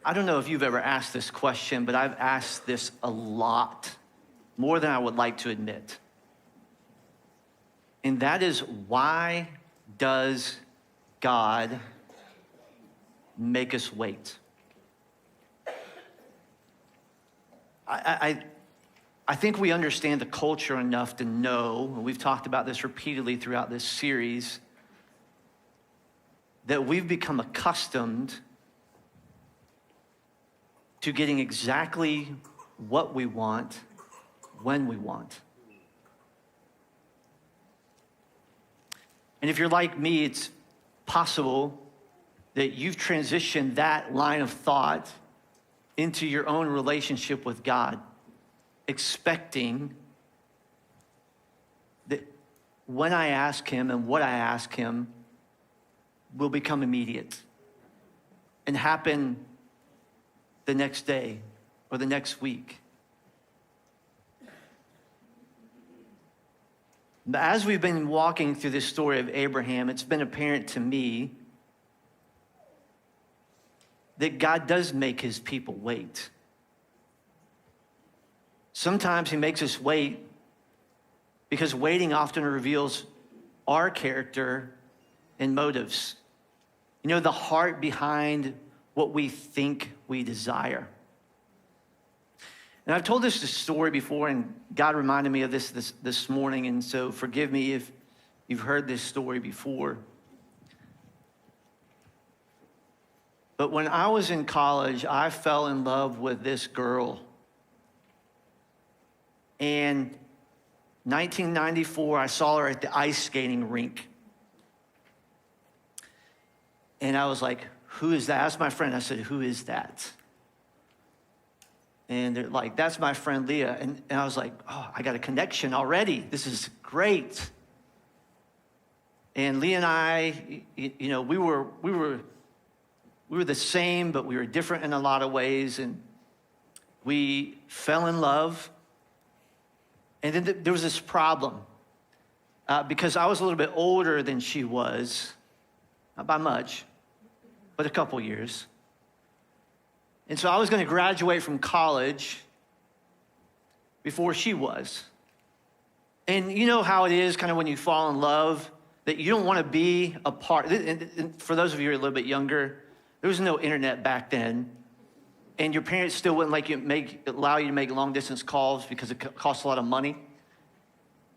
I don't know if you've ever asked this question, but I've asked this a lot, more than I would like to admit. And that is, why does God make us wait? I think we understand the culture enough to know, and we've talked about this repeatedly throughout this series, that we've become accustomed to getting exactly what we want when we want. And if you're like me, it's possible that you've transitioned that line of thought into your own relationship with God, expecting that when I ask him and what I ask him will become immediate and happen the next day or the next week. As we've been walking through this story of Abraham, it's been apparent to me that God does make his people wait. Sometimes he makes us wait because waiting often reveals our character and motives. You know, the heart behind what we think we desire. And I've told this story before, and God reminded me of this morning, and so forgive me if you've heard this story before. But when I was in college, I fell in love with this girl. And 1994, I saw her at the ice skating rink. And I was like, who is that? I asked my friend, I said, who is that? And they're like, that's my friend Leah. And I was like, oh, I got a connection already. This is great. And Leah and I, you know, we were the same, but we were different in a lot of ways. And we fell in love. And then there was this problem. Because I was a little bit older than she was, not by much, but a couple years. And so I was going to graduate from college before she was. And you know how it is kind of when you fall in love, that you don't want to be a part. And for those of you who are a little bit younger, there was no internet back then. And your parents still wouldn't allow you to make long distance calls because it costs a lot of money.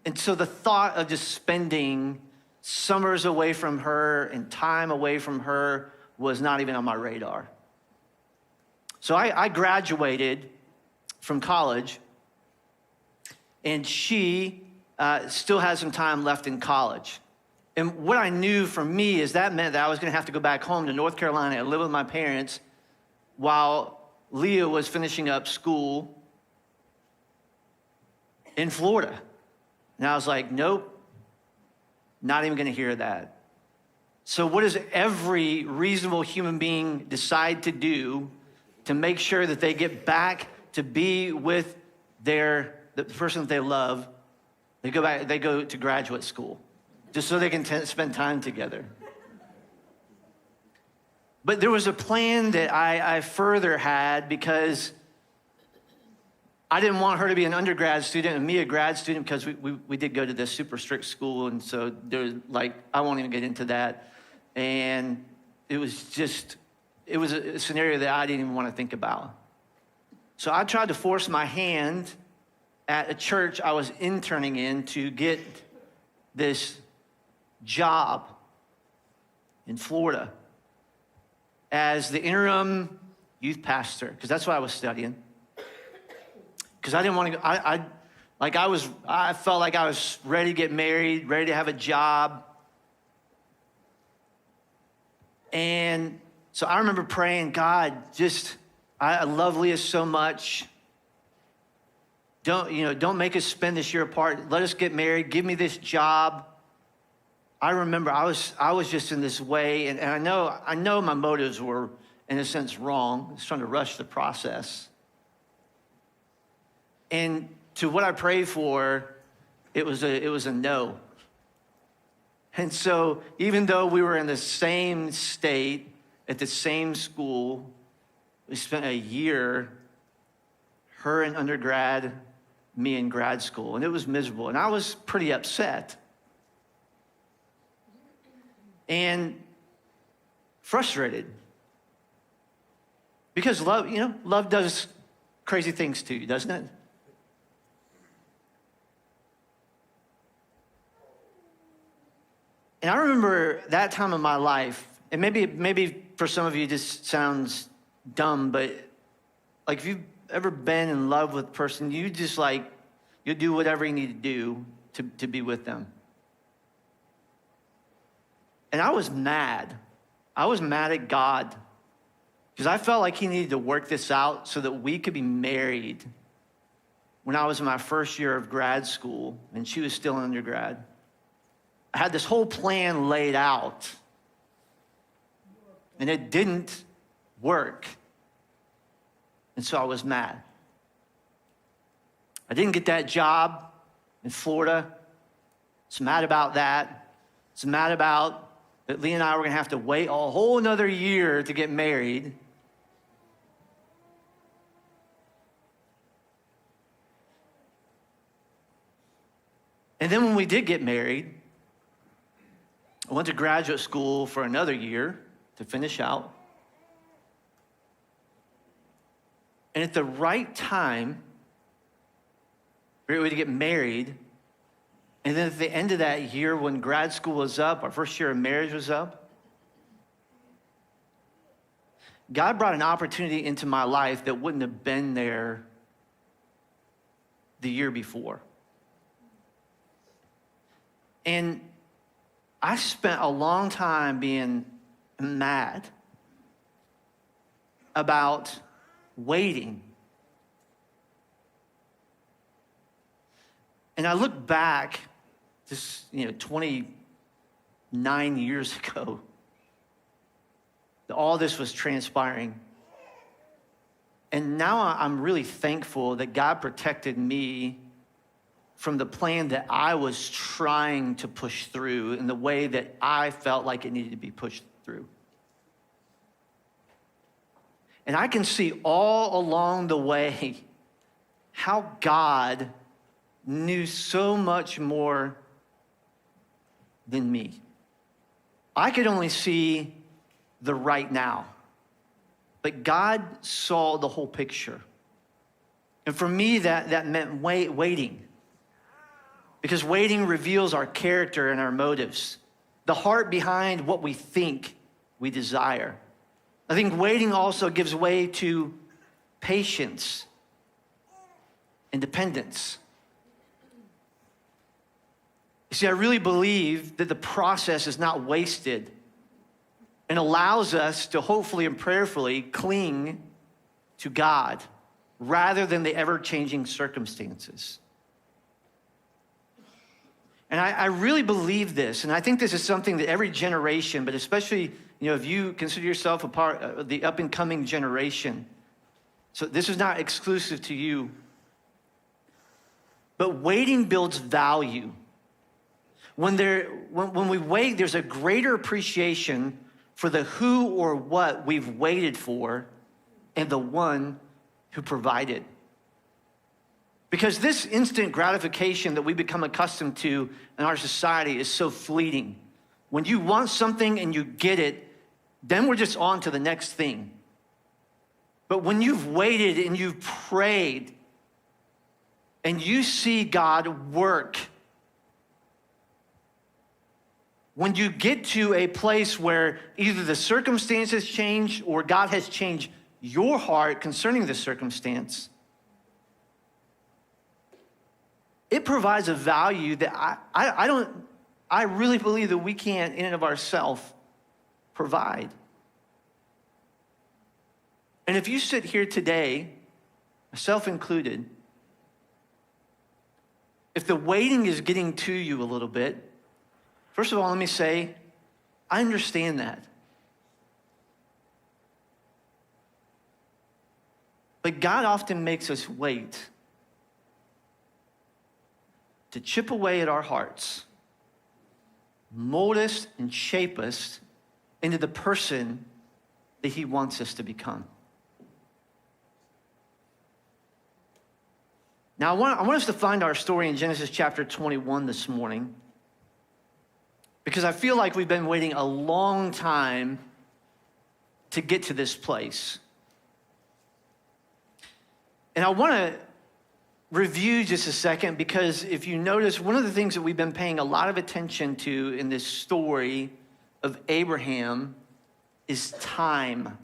And so the thought of just spending summers away from her and time away from her was not even on my radar. So I graduated from college, and she still had some time left in college. And what I knew for me is that meant that I was going to have to go back home to North Carolina and live with my parents while Leah was finishing up school in Florida. And I was like, nope, not even going to hear that. So what does every reasonable human being decide to do to make sure that they get back to be with the person that they love? They go to graduate school just so they can spend time together. But there was a plan that I further had, because I didn't want her to be an undergrad student and me a grad student, because we did go to this super strict school. And so there's I won't even get into that. And it was a scenario that I didn't even want to think about. So I tried to force my hand at a church I was interning in to get this job in Florida as the interim youth pastor, because that's what I was studying. Because I didn't want to go, I felt like I was ready to get married, ready to have a job. And so I remember praying, God, I love Leah so much. Don't make us spend this year apart. Let us get married. Give me this job. I remember I was just in this way, and I know my motives were, in a sense, wrong. I was trying to rush the process. And to what I prayed for, it was a no. And so even though we were in the same state, at the same school, We spent a year, her in undergrad, me in grad school, and it was miserable. And I was pretty upset and frustrated because love does crazy things to you, doesn't it? And I remember that time in my life, and maybe for some of you this sounds dumb, but like if you've ever been in love with a person, you just you'll do whatever you need to do to be with them. And I was mad. I was mad at God because I felt like he needed to work this out so that we could be married when I was in my first year of grad school and she was still in undergrad. I had this whole plan laid out, and it didn't work. And so I was mad. I didn't get that job in Florida. I was mad about that. I was mad about that Lee and I were going to have to wait a whole another year to get married. And then when we did get married, I went to graduate school for another year to finish out. And at the right time, we were ready to get married. And then at the end of that year, when grad school was up, our first year of marriage was up, God brought an opportunity into my life that wouldn't have been there the year before. And I spent a long time being mad about waiting. And I look back, just 29 years ago, that all this was transpiring. And now I'm really thankful that God protected me from the plan that I was trying to push through in the way that I felt like it needed to be pushed through. And I can see all along the way how God knew so much more than me. I could only see the right now, but God saw the whole picture. And for me, that meant waiting. Because waiting reveals our character and our motives, the heart behind what we think we desire. I think waiting also gives way to patience and dependence. You see, I really believe that the process is not wasted and allows us to hopefully and prayerfully cling to God rather than the ever-changing circumstances. And I really believe this, and I think this is something that every generation, but especially, if you consider yourself a part of the up-and-coming generation, so this is not exclusive to you, but waiting builds value. When we wait, there's a greater appreciation for the who or what we've waited for and the one who provided. Because this instant gratification that we become accustomed to in our society is so fleeting. When you want something and you get it, then we're just on to the next thing. But when you've waited and you've prayed and you see God work, when you get to a place where either the circumstances change or God has changed your heart concerning the circumstance, it provides a value that I really believe that we can't in and of ourselves provide. And if you sit here today, myself included, if the waiting is getting to you a little bit, first of all, let me say, I understand that. But God often makes us wait to chip away at our hearts, mold us and shape us into the person that he wants us to become. Now, I want us to find our story in Genesis chapter 21 this morning, because I feel like we've been waiting a long time to get to this place. And I want to review just a second, because if you notice, one of the things that we've been paying a lot of attention to in this story of Abraham is time.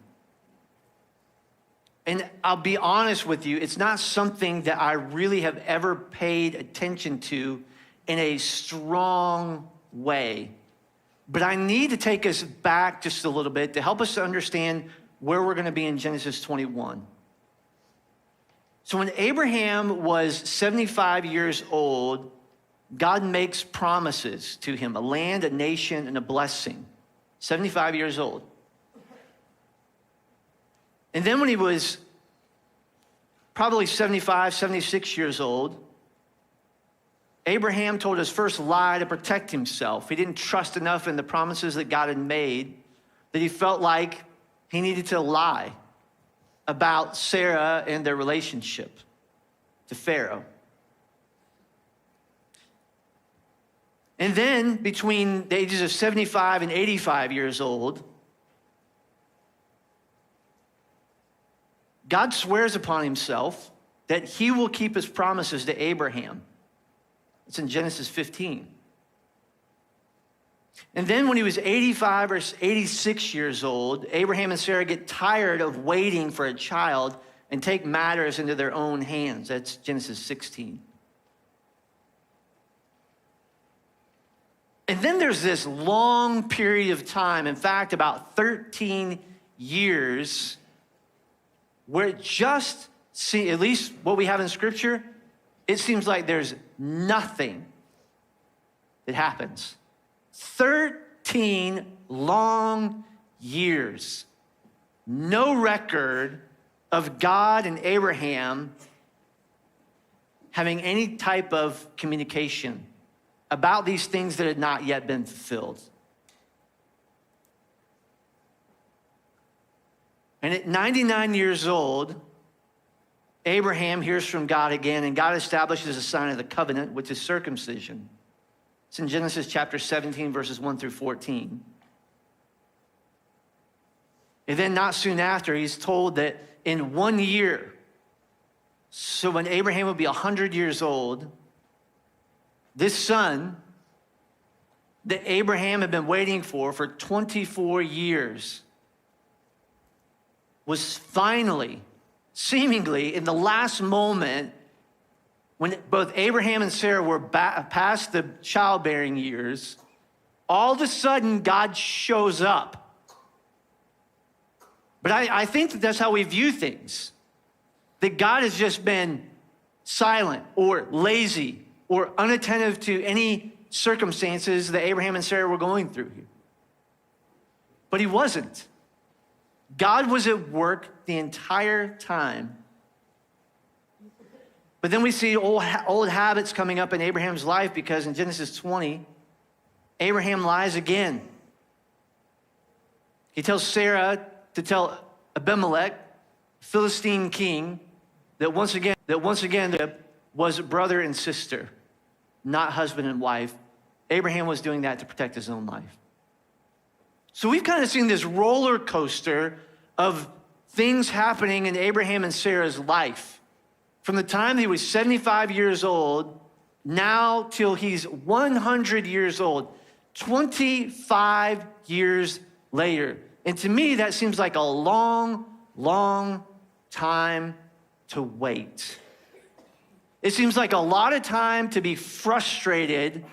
And I'll be honest with you, it's not something that I really have ever paid attention to in a strong way. But I need to take us back just a little bit to help us to understand where we're going to be in Genesis 21. So when Abraham was 75 years old, God makes promises to him, a land, a nation, and a blessing. 75 years old. And then when he was probably 75, 76 years old, Abraham told his first lie to protect himself. He didn't trust enough in the promises that God had made that he felt like he needed to lie about Sarah and their relationship to Pharaoh. And then between the ages of 75 and 85 years old, God swears upon himself that he will keep his promises to Abraham. It's in Genesis 15. And then when he was 85 or 86 years old, Abraham and Sarah get tired of waiting for a child and take matters into their own hands. That's Genesis 16. And then there's this long period of time, in fact, about 13 years, where it just seems, at least what we have in Scripture, it seems like there's nothing that happens. 13 long years. No record of God and Abraham having any type of communication about these things that had not yet been fulfilled. And at 99 years old, Abraham hears from God again, and God establishes a sign of the covenant, which is circumcision. It's in Genesis chapter 17, verses 1 through 14. And then not soon after, he's told that in 1 year, so when Abraham would be 100 years old, this son that Abraham had been waiting for 24 years was finally, seemingly, in the last moment, when both Abraham and Sarah were past the childbearing years, all of a sudden God shows up. But I think that that's how we view things. That God has just been silent or lazy or unattentive to any circumstances that Abraham and Sarah were going through here. But he wasn't. God was at work the entire time. But then we see old habits coming up in Abraham's life, because in Genesis 20, Abraham lies again. He tells Sarah to tell Abimelech, Philistine king, that once again was brother and sister, not husband and wife. Abraham was doing that to protect his own life. So we've kind of seen this roller coaster of things happening in Abraham and Sarah's life. From the time he was 75 years old, now till he's 100 years old, 25 years later. And to me, that seems like a long, long time to wait. It seems like a lot of time to be frustrated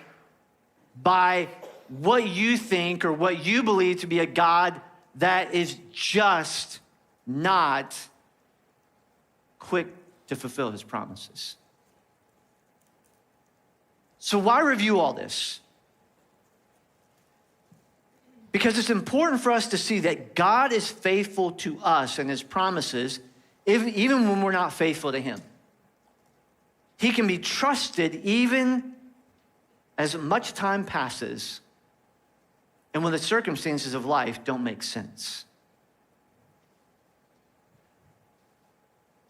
by what you think or what you believe to be a God that is just not quick to fulfill his promises. So why review all this? Because it's important for us to see that God is faithful to us and his promises, even when we're not faithful to him. He can be trusted even as much time passes and when the circumstances of life don't make sense.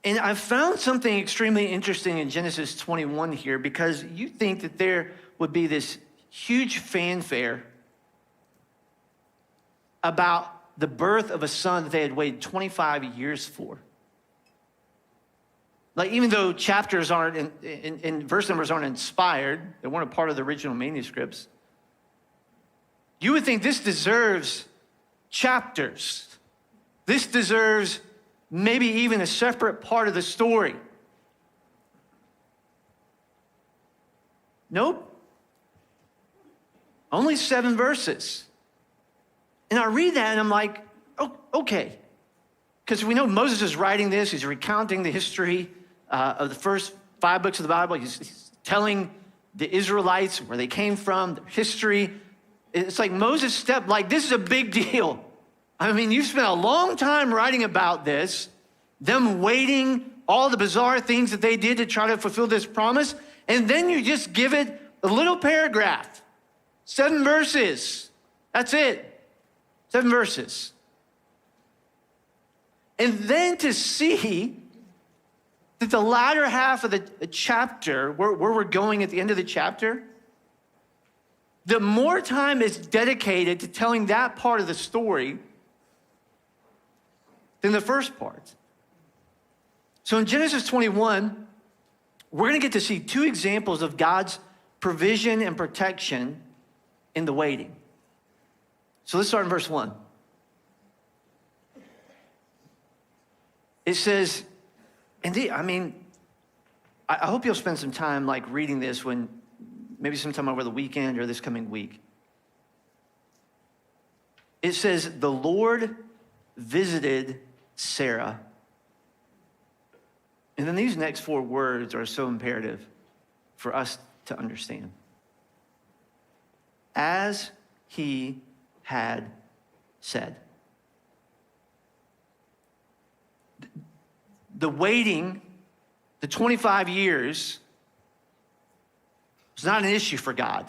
And I found something extremely interesting in Genesis 21 here, because you think that there would be this huge fanfare about the birth of a son that they had waited 25 years for. Like, even though chapters aren't, and verse numbers aren't inspired, they weren't a part of the original manuscripts, you would think this deserves chapters. This deserves maybe even a separate part of the story. Nope. Only 7 verses. And I read that and I'm like, oh, okay. Because we know Moses is writing this. He's recounting the history of the first 5 books of the Bible. He's telling the Israelites where they came from, their history. It's like Moses stepped, like, this is a big deal. I mean, you spent a long time writing about this, them waiting, all the bizarre things that they did to try to fulfill this promise, and then you just give it a little paragraph, 7 verses. That's it, 7 verses. And then to see that the latter half of the chapter, where we're going at the end of the chapter, the more time is dedicated to telling that part of the story than the first part. So in Genesis 21, we're going to get to see 2 examples of God's provision and protection in the waiting. So let's start in verse 1. It says, indeed, I hope you'll spend some time like reading this when maybe sometime over the weekend or this coming week. It says, the Lord visited Sarah. And then these next 4 words are so imperative for us to understand. As he had said. The waiting, the 25 years, was not an issue for God.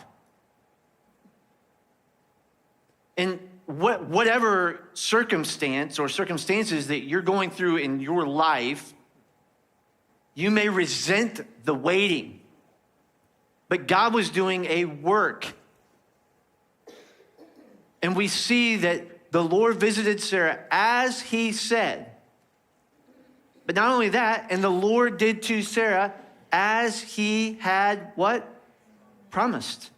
And whatever circumstance or circumstances that you're going through in your life, you may resent the waiting, but God was doing a work. And we see that the Lord visited Sarah as he said. But not only that, and the Lord did to Sarah as he had what? Promised.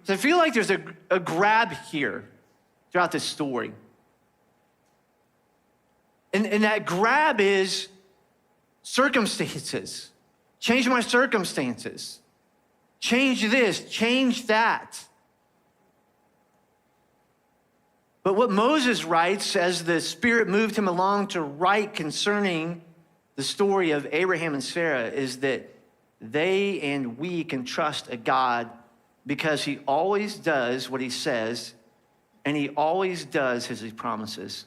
So I feel like there's a grab here throughout this story. And that grab is circumstances. Change my circumstances. Change this, change that. But what Moses writes as the Spirit moved him along to write concerning the story of Abraham and Sarah is that they and we can trust a God because he always does what he says, and he always does as he promises.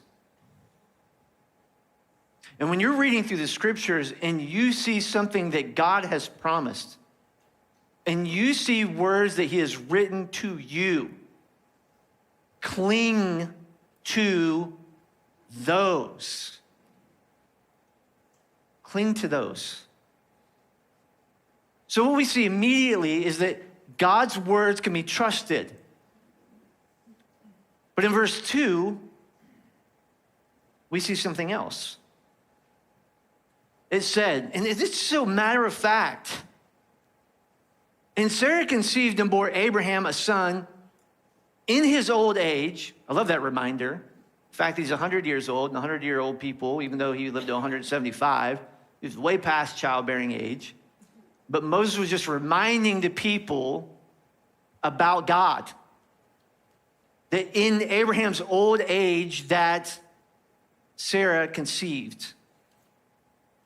And when you're reading through the scriptures and you see something that God has promised, and you see words that he has written to you, cling to those. Cling to those. So what we see immediately is that God's words can be trusted. But in verse 2, we see something else. It said, and it's so matter of fact, and Sarah conceived and bore Abraham a son in his old age. I love that reminder. In fact, he's 100 years old, and 100-year-old people, even though he lived to 175, he was way past childbearing age. But Moses was just reminding the people about God. That in Abraham's old age that Sarah conceived.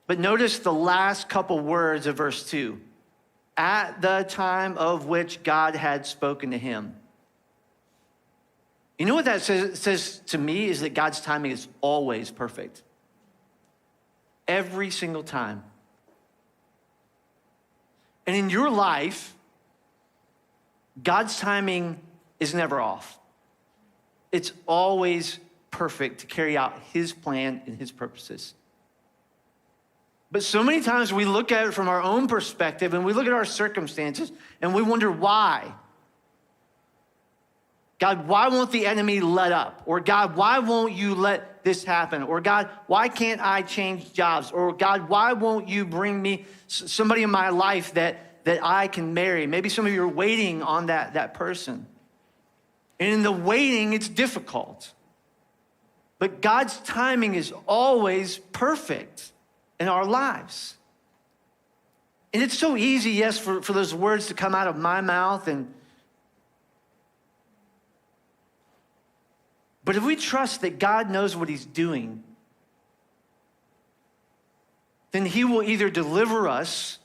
But notice the last couple words of verse 2. At the time of which God had spoken to him. You know what that says? It says to me is that God's timing is always perfect. Every single time. And in your life, God's timing is never off. It's always perfect to carry out his plan and his purposes. But so many times we look at it from our own perspective and we look at our circumstances and we wonder why. God, why won't the enemy let up? Or God, why won't you let this happen? Or God, why can't I change jobs? Or God, why won't you bring me somebody in my life that I can marry? Maybe some of you are waiting on that person. And in the waiting, it's difficult. But God's timing is always perfect in our lives. And it's so easy, yes, for those words to come out of my mouth. But if we trust that God knows what he's doing, then he will either deliver us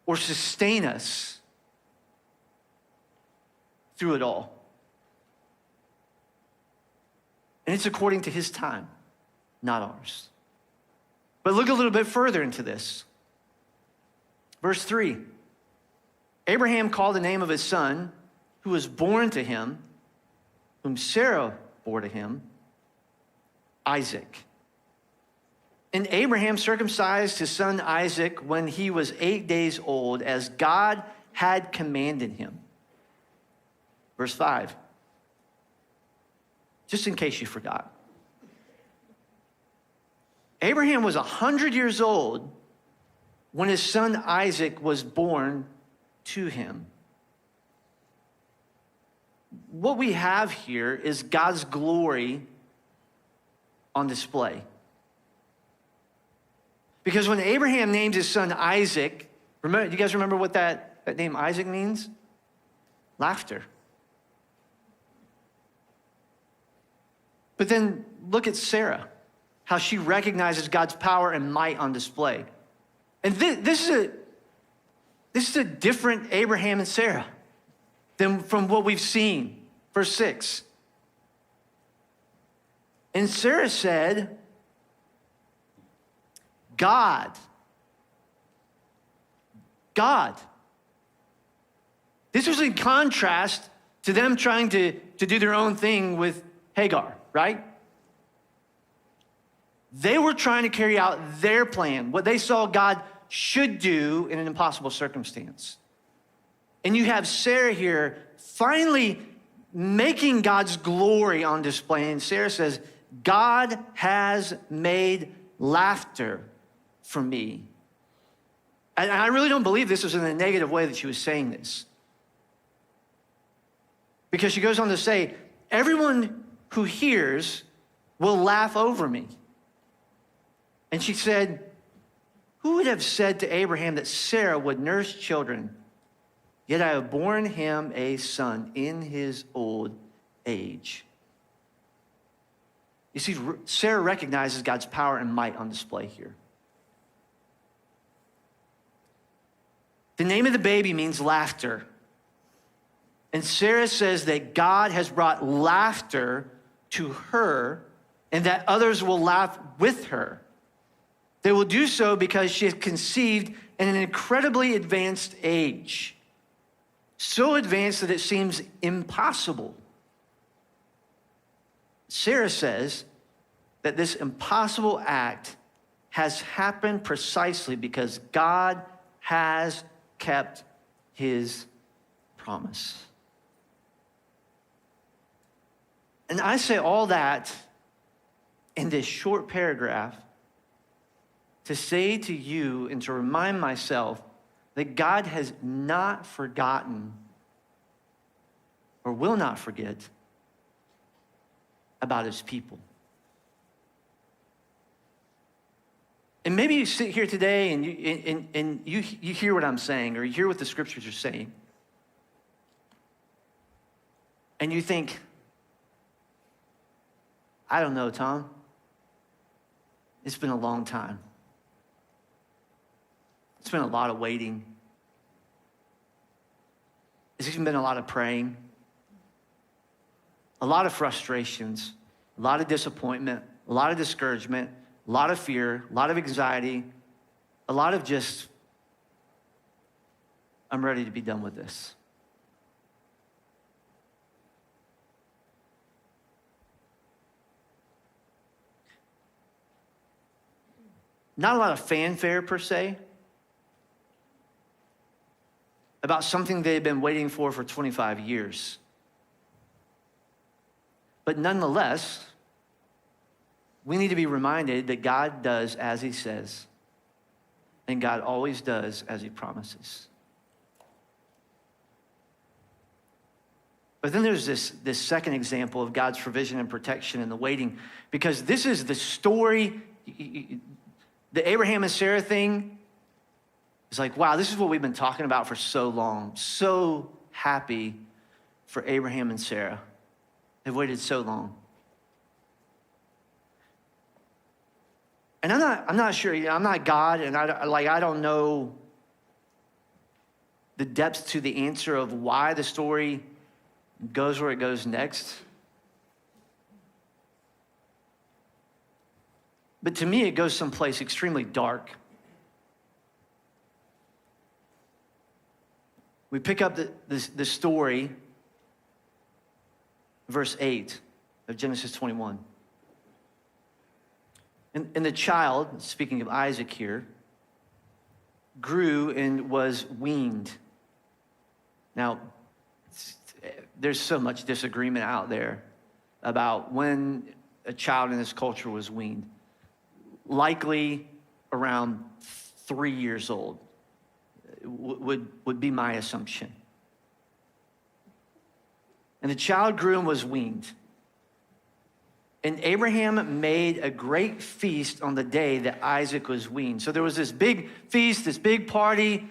or sustain us through it all. And it's according to his time, not ours. But look a little bit further into this. Verse 3, Abraham called the name of his son, who was born to him, whom Sarah bore to him, Isaac. And Abraham circumcised his son Isaac when he was 8 days old, as God had commanded him. Verse 5, just in case you forgot. Abraham was 100 years old when his son Isaac was born to him. What we have here is God's glory on display. Because when Abraham named his son Isaac, remember, do you guys remember what that name Isaac means? Laughter. But then look at Sarah, how she recognizes God's power and might on display. And this is a different Abraham and Sarah than from what we've seen. Verse 6. And Sarah said, God. This was in contrast to them trying to do their own thing with Hagar, right? They were trying to carry out their plan, what they saw God should do in an impossible circumstance. And you have Sarah here finally making God's glory on display. And Sarah says, God has made laughter for me. And I really don't believe this was in a negative way that she was saying this. Because she goes on to say, everyone who hears will laugh over me. And she said, who would have said to Abraham that Sarah would nurse children? Yet I have borne him a son in his old age. You see, Sarah recognizes God's power and might on display here. The name of the baby means laughter. And Sarah says that God has brought laughter to her and that others will laugh with her. They will do so because she has conceived in an incredibly advanced age. So advanced that it seems impossible. Sarah says that this impossible act has happened precisely because God has kept his promise. And I say all that in this short paragraph to say to you and to remind myself that God has not forgotten or will not forget about his people. And maybe you sit here today and you hear what I'm saying, or you hear what the scriptures are saying, and you think, I don't know, Tom. It's been a long time. It's been a lot of waiting. It's even been a lot of praying, a lot of frustrations, a lot of disappointment, a lot of discouragement, a lot of fear, a lot of anxiety, a lot of just, I'm ready to be done with this. not a lot of fanfare per se, about something they've been waiting for 25 years. But nonetheless, we need to be reminded that God does as he says, and God always does as he promises. But then there's this second example of God's provision and protection in the waiting, because this is the story, the Abraham and Sarah thing is like, wow, this is what we've been talking about for so long. So happy for Abraham and Sarah. They've waited so long. And I'm not sure, I'm not God, and I don't know the depth to the answer of why the story goes where it goes next. But to me, it goes someplace extremely dark. We pick up the story, verse 8 of Genesis 21. And the child, speaking of Isaac here, grew and was weaned. Now, there's so much disagreement out there about when a child in this culture was weaned. Likely around 3 years old would be my assumption. And the child grew and was weaned. And Abraham made a great feast on the day that Isaac was weaned. So there was this big feast, this big party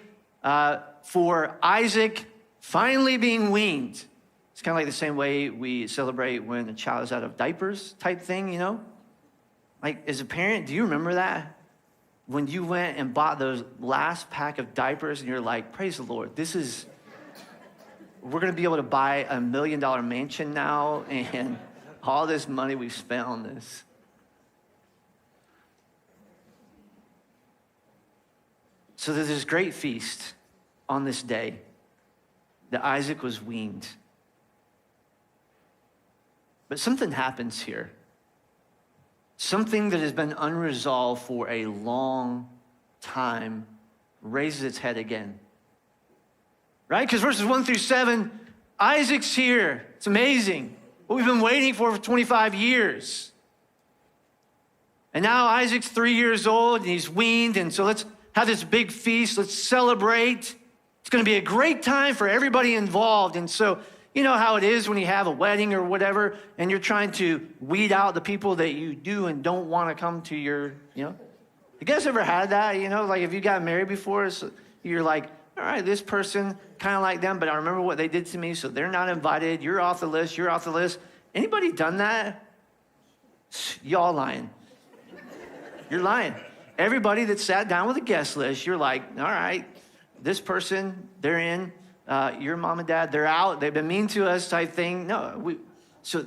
for Isaac finally being weaned. It's kind of like the same way we celebrate when a child is out of diapers type thing, you know? Like, as a parent, do you remember that? When you went and bought those last pack of diapers and you're like, praise the Lord, we're going to be able to buy $1 million mansion now, and all this money we've spent on this. So there's this great feast on this day that Isaac was weaned. But something happens here. Something that has been unresolved for a long time raises its head again. Right? Because verses 1 through 7, Isaac's here. It's amazing. What we've been waiting for 25 years. And now Isaac's 3 years old and he's weaned. And so let's have this big feast. Let's celebrate. It's going to be a great time for everybody involved. And so, you know how it is when you have a wedding or whatever, and you're trying to weed out the people that you do and don't want to come to your, you guys ever had that? Like if you got married before, so you're like, all right, this person, kind of like them, but I remember what they did to me, so they're not invited. You're off the list. You're off the list. Anybody done that? Y'all lying. You're lying. Everybody that sat down with a guest list, you're like, all right, this person, they're in. Your mom and dad, they're out. They've been mean to us type thing. No, so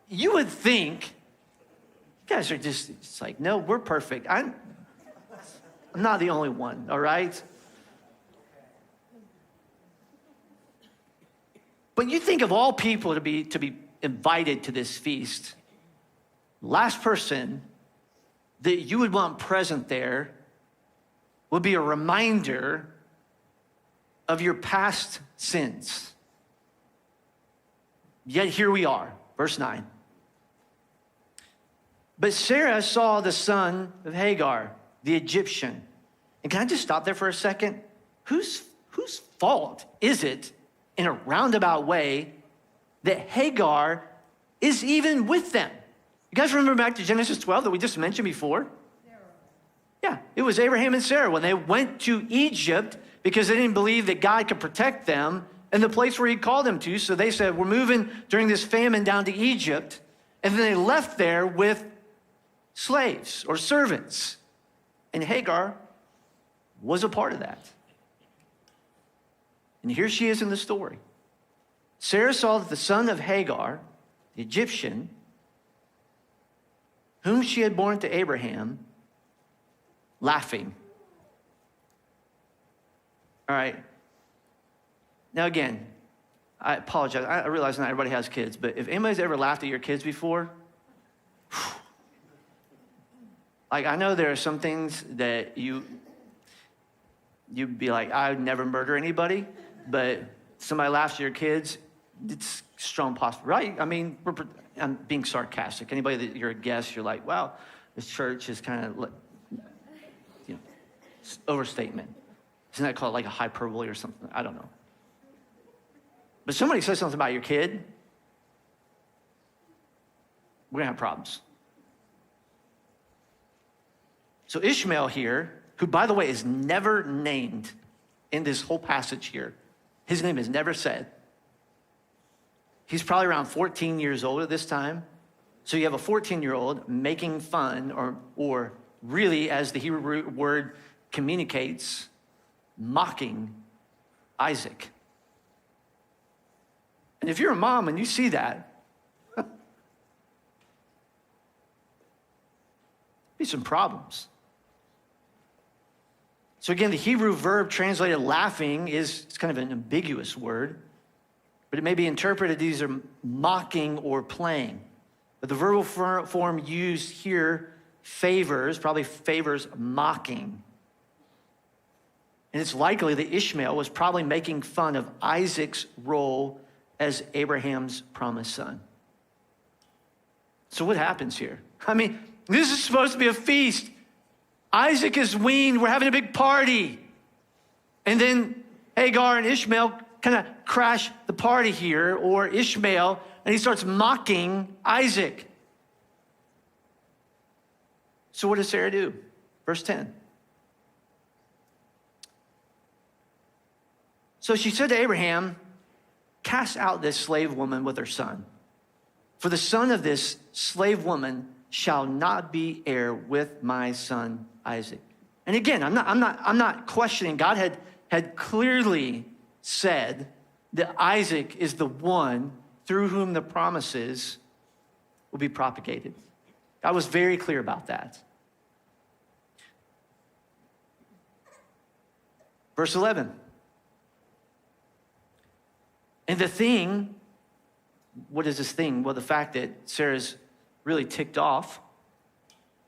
you would think, you guys are just, it's like, no, we're perfect. I'm not the only one, all right? But you think of all people to be invited to this feast, last person that you would want present there would be a reminder of your past sins. Yet here we are, verse 9. But Sarah saw the son of Hagar, the Egyptian. And can I just stop there for a second? Whose fault is it, in a roundabout way, that Hagar is even with them? You guys remember back to Genesis 12 that we just mentioned before? Yeah, it was Abraham and Sarah when they went to Egypt because they didn't believe that God could protect them in the place where he called them to. So they said, we're moving during this famine down to Egypt. And then they left there with slaves or servants. And Hagar was a part of that. And here she is in the story. Sarah saw that the son of Hagar, the Egyptian, whom she had borne to Abraham, laughing. All right. Now again, I apologize. I realize not everybody has kids, but if anybody's ever laughed at your kids before, Like, I know there are some things that you'd be like, I would never murder anybody, but somebody laughs at your kids, it's strong possibility, right? I mean, I'm being sarcastic. Anybody that you're a guest, you're like, wow, this church is kind of, overstatement. Isn't that called like a hyperbole or something? I don't know. But somebody says something about your kid, we're gonna have problems. So Ishmael here, who by the way is never named in this whole passage here, his name is never said. He's probably around 14 years old at this time. So you have a 14-year-old making fun, or really, as the Hebrew word communicates, mocking Isaac. And if you're a mom and you see that, be some problems. So again, the Hebrew verb translated laughing it's kind of an ambiguous word, but it may be interpreted these are mocking or playing. But the verbal form used here probably favors mocking. And it's likely that Ishmael was probably making fun of Isaac's role as Abraham's promised son. So what happens here? I mean, this is supposed to be a feast. Isaac is weaned. We're having a big party. And then Hagar and Ishmael kind of crash the party here, or Ishmael, and he starts mocking Isaac. So what does Sarah do? Verse 10. So she said to Abraham, cast out this slave woman with her son. For the son of this slave woman shall not be heir with my son Isaac. And again, I'm not questioning. God had clearly said that Isaac is the one through whom the promises will be propagated. God was very clear about that. Verse 11. And the thing, what is this thing? Well, the fact that Sarah's really ticked off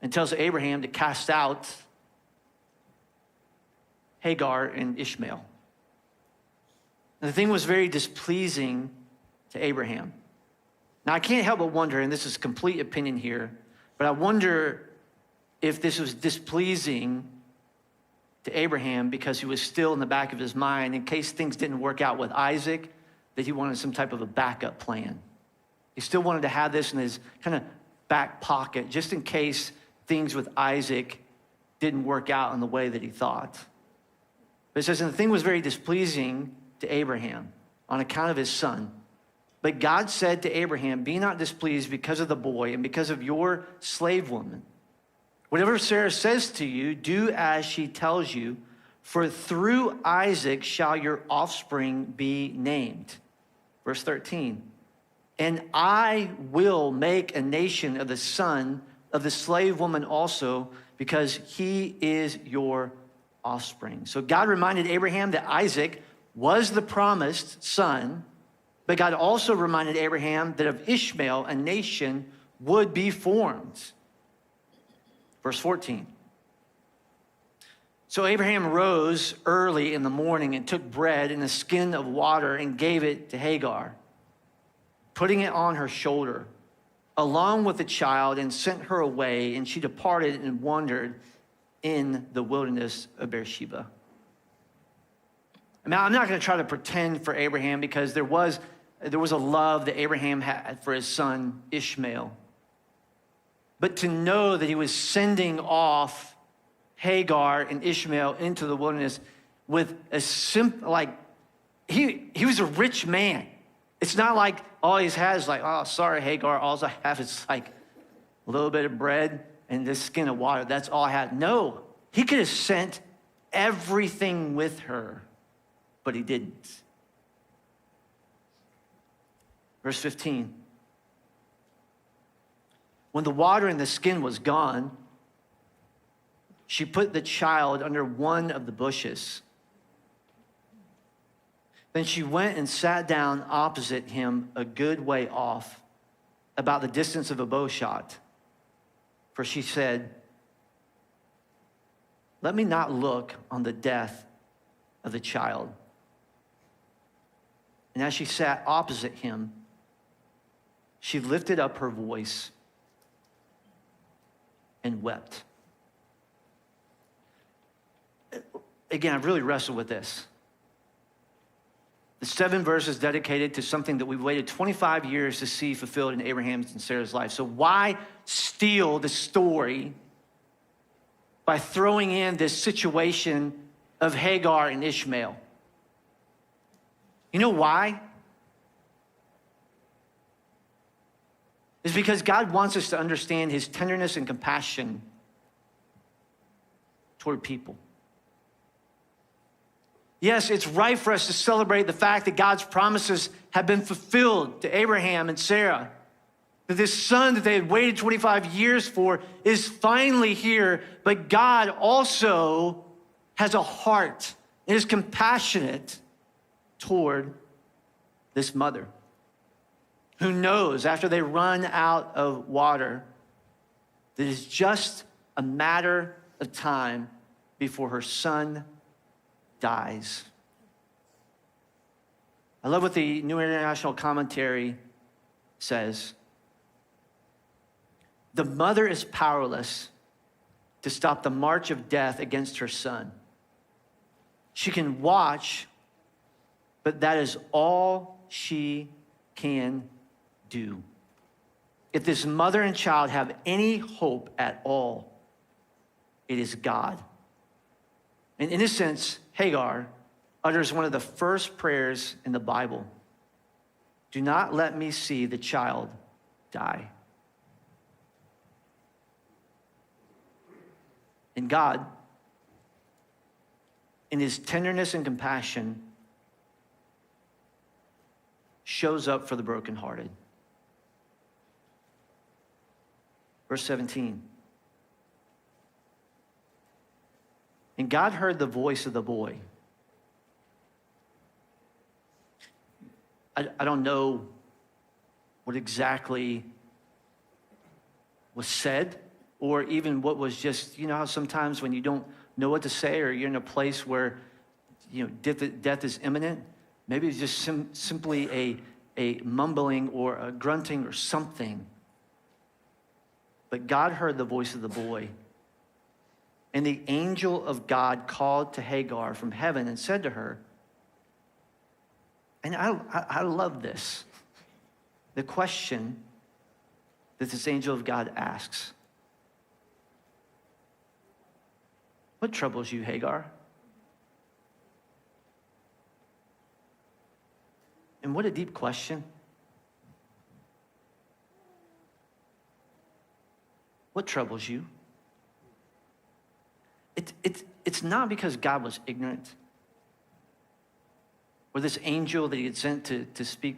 and tells Abraham to cast out Hagar and Ishmael. And the thing was very displeasing to Abraham. Now, I can't help but wonder, and this is complete opinion here, but I wonder if this was displeasing to Abraham because he was still in the back of his mind, in case things didn't work out with Isaac, that he wanted some type of a backup plan. He still wanted to have this in his kind of back pocket, just in case things with Isaac didn't work out in the way that he thought. But it says, and the thing was very displeasing to Abraham on account of his son. But God said to Abraham, be not displeased because of the boy and because of your slave woman. Whatever Sarah says to you, do as she tells you, for through Isaac shall your offspring be named. Verse 13. And I will make a nation of the son of the slave woman also, because he is your offspring. So God reminded Abraham that Isaac was the promised son, but God also reminded Abraham that of Ishmael, a nation would be formed. Verse 14. So Abraham rose early in the morning and took bread and a skin of water and gave it to Hagar, putting it on her shoulder, along with the child, and sent her away. And she departed and wandered in the wilderness of Beersheba. Now, I'm not going to try to pretend for Abraham, because there was a love that Abraham had for his son Ishmael. But to know that he was sending off Hagar and Ishmael into the wilderness with a simple, like, he was a rich man. It's not like all he has is like, oh, sorry, Hagar, all I have is like a little bit of bread and this skin of water. That's all I had. No, he could have sent everything with her, but he didn't. Verse 15. When the water in the skin was gone, she put the child under one of the bushes. Then she went and sat down opposite him a good way off, about the distance of a bow shot. For she said, let me not look on the death of the child. And as she sat opposite him, she lifted up her voice and wept. Again, I've really wrestled with this. The 7 verses dedicated to something that we've waited 25 years to see fulfilled in Abraham's and Sarah's life. So why steal the story by throwing in this situation of Hagar and Ishmael? You know why? It's because God wants us to understand his tenderness and compassion toward people. Yes, it's right for us to celebrate the fact that God's promises have been fulfilled to Abraham and Sarah. That this son that they had waited 25 years for is finally here. But God also has a heart and is compassionate toward this mother who knows after they run out of water that it's just a matter of time before her son dies. I love what the New International Commentary says. The mother is powerless to stop the march of death against her son. She can watch, but that is all she can do. If this mother and child have any hope at all, it is God. And in a sense, Hagar utters one of the first prayers in the Bible. Do not let me see the child die. And God, in his tenderness and compassion, shows up for the brokenhearted. Verse 17. And God heard the voice of the boy. I don't know what exactly was said, or even what was just, you know how sometimes when you don't know what to say, or you're in a place where, you know, death is imminent, maybe it's just simply a mumbling or a grunting or something. But God heard the voice of the boy. And the angel of God called to Hagar from heaven and said to her, and I love this, the question that this angel of God asks. What troubles you, Hagar? And what a deep question. What troubles you? It's not because God was ignorant, or this angel that he had sent to speak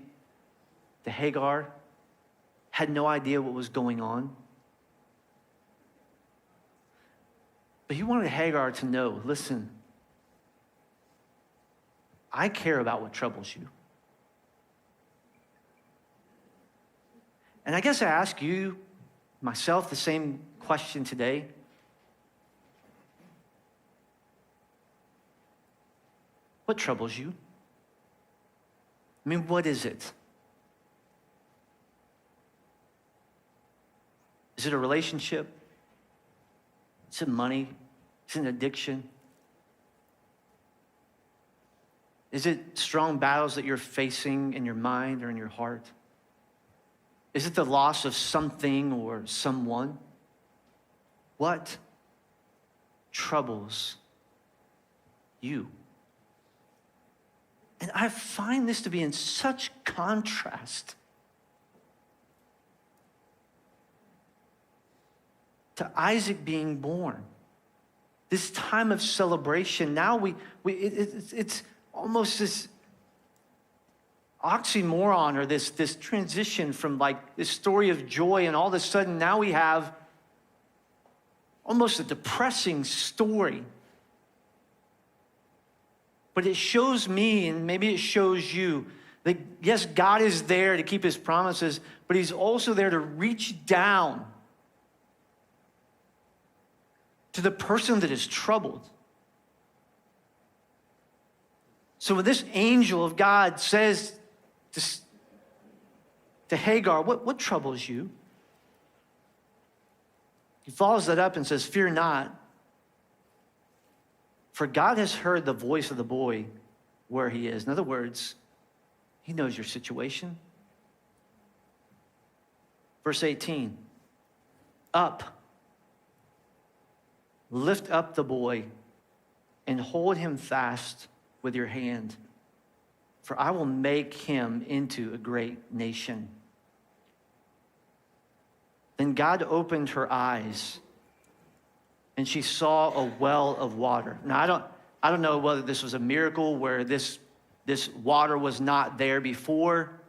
to Hagar had no idea what was going on. But he wanted Hagar to know, listen, I care about what troubles you. And I guess I ask you, myself, the same question today. What troubles you? I mean, what is it? Is it a relationship? Is it money? Is it an addiction? Is it strong battles that you're facing in your mind or in your heart? Is it the loss of something or someone? What troubles you? And I find this to be in such contrast to Isaac being born. This time of celebration, now it's almost this oxymoron, or this transition from like this story of joy, and all of a sudden now we have almost a depressing story. But it shows me, and maybe it shows you, that yes, God is there to keep his promises, but he's also there to reach down to the person that is troubled. So when this angel of God says to Hagar, what troubles you? He follows that up and says, fear not, for God has heard the voice of the boy where he is. In other words, he knows your situation. Verse 18, up, lift up the boy and hold him fast with your hand, for I will make him into a great nation. Then God opened her eyes, and she saw a well of water. Now, I don't know whether this was a miracle where this water was not there before,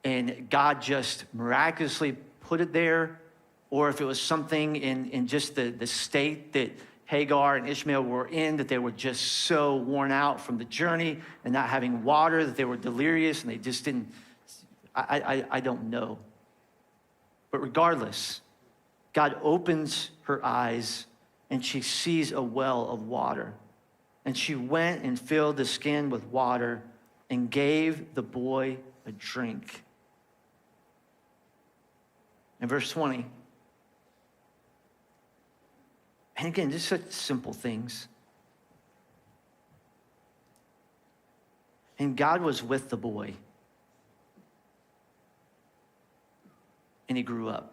and God just miraculously put it there, or if it was something in just the state that Hagar and Ishmael were in, that they were just so worn out from the journey and not having water, that they were delirious and they just didn't, I don't know. But regardless, God opens her eyes and she sees a well of water. And she went and filled the skin with water and gave the boy a drink. In verse 20, and again, just such simple things. And God was with the boy. And he grew up.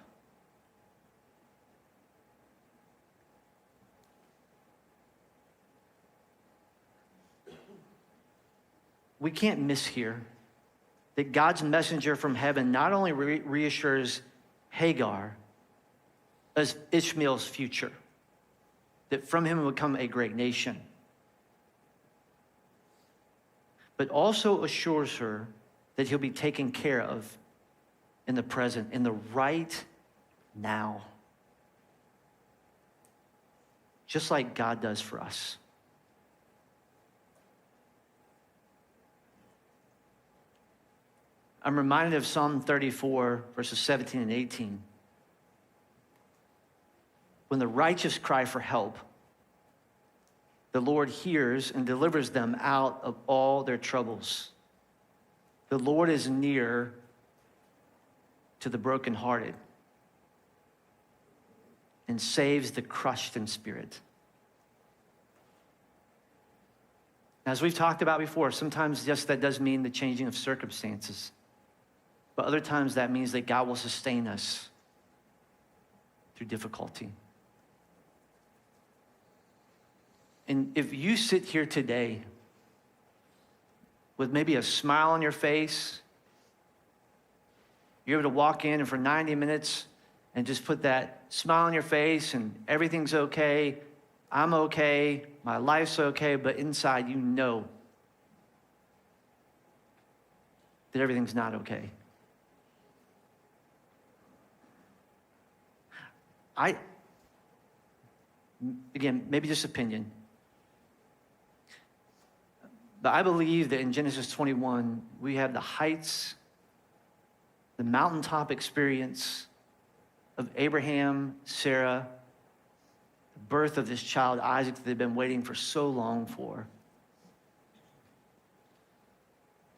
We can't miss here that God's messenger from heaven not only reassures Hagar as Ishmael's future, that from him would come a great nation, but also assures her that he'll be taken care of in the present, in the right now, just like God does for us. I'm reminded of Psalm 34, verses 17 and 18. When the righteous cry for help, the Lord hears and delivers them out of all their troubles. The Lord is near to the brokenhearted and saves the crushed in spirit. As we've talked about before, sometimes yes, that does mean the changing of circumstances. But other times that means that God will sustain us through difficulty. And if you sit here today with maybe a smile on your face, you're able to walk in and for 90 minutes and just put that smile on your face and everything's okay, I'm okay, my life's okay, but inside you know that everything's not okay. Again, maybe just opinion, but I believe that in Genesis 21, we have the heights, the mountaintop experience of Abraham, Sarah, the birth of this child, Isaac, that they've been waiting for so long for.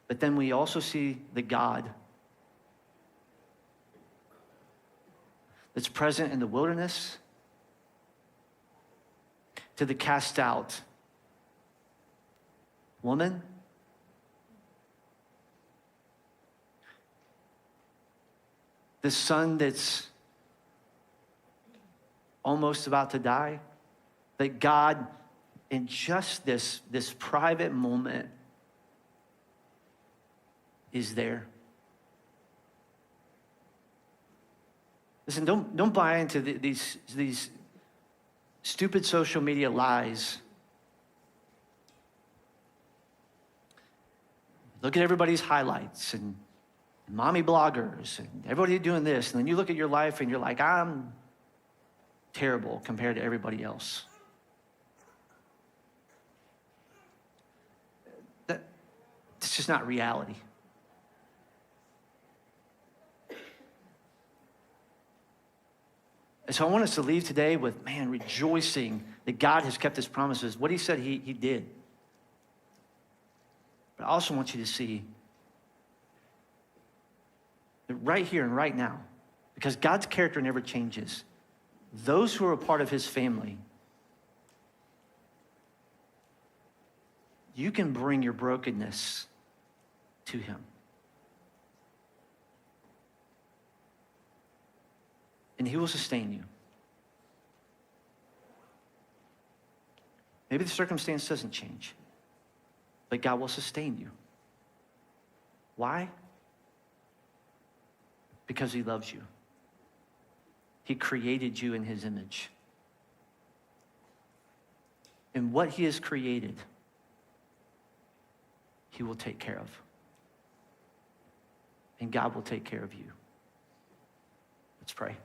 But then we also see the God that's present in the wilderness, to the cast out woman, the son that's almost about to die, that God, in just this private moment, is there. Listen, don't buy into these stupid social media lies. Look at everybody's highlights and mommy bloggers and everybody doing this, and then you look at your life and you're like, I'm terrible compared to everybody else. It's just not reality. And so I want us to leave today with, man, rejoicing that God has kept his promises. What he said he did. But I also want you to see that right here and right now, because God's character never changes, those who are a part of his family, you can bring your brokenness to him. And he will sustain you. Maybe the circumstance doesn't change, but God will sustain you. Why? Because he loves you. He created you in his image. And what he has created, he will take care of. And God will take care of you. Let's pray.